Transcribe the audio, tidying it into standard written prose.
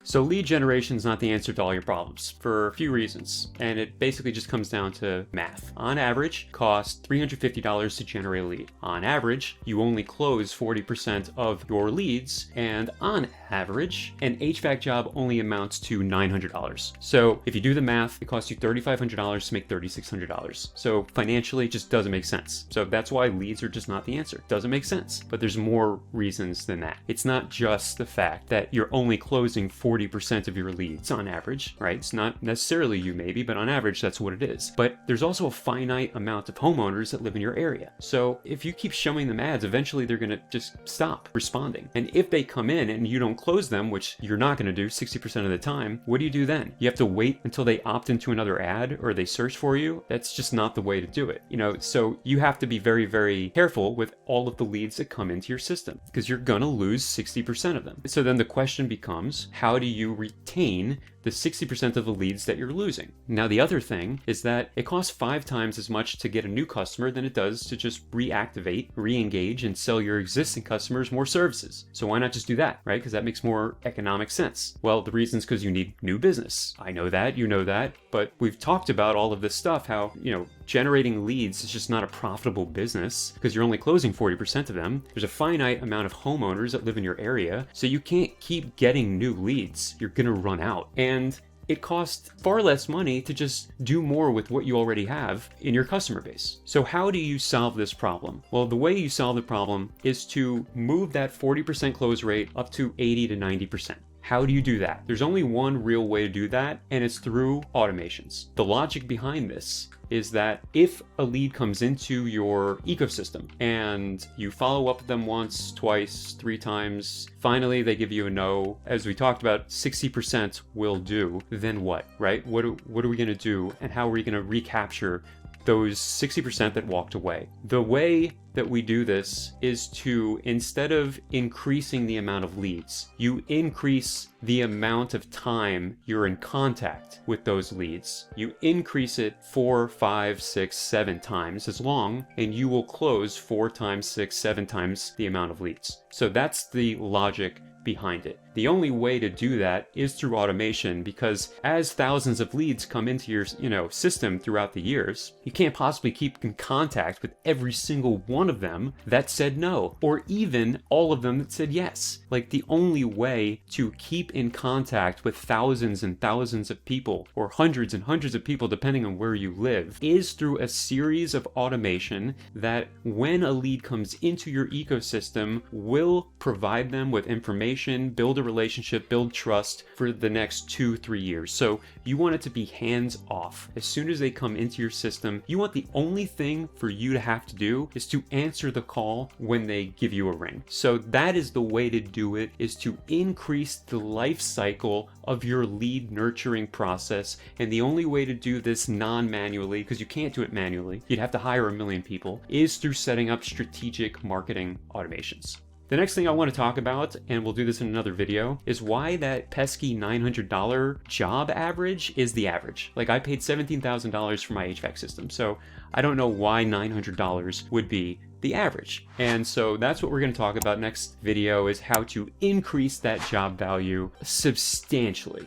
So lead generation is not the answer to all your problems for a few reasons, and it basically just comes down to math. On average, it costs $350 to generate a lead. On average, you only close 40% of your leads, and on average, an HVAC job only amounts to $900. So if you do the math, it costs you $3,500 to make $3,600. So financially, it just doesn't make sense. So that's why leads are just not the answer. Doesn't make sense. But there's more reasons than that. It's not just the fact that you're only closing 40% of your leads on average, right? It's not necessarily you maybe, but on average, that's what it is. But there's also a finite amount of homeowners that live in your area. So if you keep showing them ads, eventually they're going to just stop responding. And if they come in and you don't close them, which you're not going to do 60% of the time, what do you do then? You have to wait until they opt into another ad or they search for you. That's just not the way to do it. So you have to be very, very careful with all of the leads that come into your system because you're going to lose 60% of them. So then the question becomes, how do you retain the 60% of the leads that you're losing? Now, the other thing is that it costs 5 times as much to get a new customer than it does to just reactivate, re-engage, and sell your existing customers more services. So why not just do that, right? Because that makes more economic sense. Well, the reason is because you need new business. I know that, you know that, but we've talked about all of this stuff, how, generating leads is just not a profitable business because you're only closing 40% of them. There's a finite amount of homeowners that live in your area, so you can't keep getting new leads. You're gonna run out. And it costs far less money to just do more with what you already have in your customer base. So how do you solve this problem? Well, the way you solve the problem is to move that 40% close rate up to 80 to 90%. How do you do that? There's only one real way to do that, and it's through automations. The logic behind this is that if a lead comes into your ecosystem and you follow up with them once, twice, 3 times, finally they give you a no, as we talked about, 60% will do, then what, right? What are we gonna do, and how are we gonna recapture those 60% that walked away? The way that we do this is to, instead of increasing the amount of leads, you increase the amount of time you're in contact with those leads. You increase it 4, 5, 6, 7 times as long, and you will close 4 times, 6, 7 times the amount of leads. So that's the logic behind it. The only way to do that is through automation, because as thousands of leads come into your system throughout the years, you can't possibly keep in contact with every single one of them that said no, or even all of them that said yes. Like, the only way to keep in contact with thousands and thousands of people, or hundreds and hundreds of people depending on where you live, is through a series of automation that, when a lead comes into your ecosystem, will provide them with information, build a relationship, build trust for the next 2-3 years. So you want it to be hands off. As soon as they come into your system, you want the only thing for you to have to do is to answer the call when they give you a ring. So that is the way to do it, is to increase the life cycle of your lead nurturing process. And the only way to do this non-manually, because you can't do it manually, you'd have to hire 1 million people, is through setting up strategic marketing automations. The next thing I want to talk about, and we'll do this in another video, is why that pesky $900 job average is the average. Like, I paid $17,000 for my HVAC system, so I don't know why $900 would be the average. And so that's what we're going to talk about next video, is how to increase that job value substantially.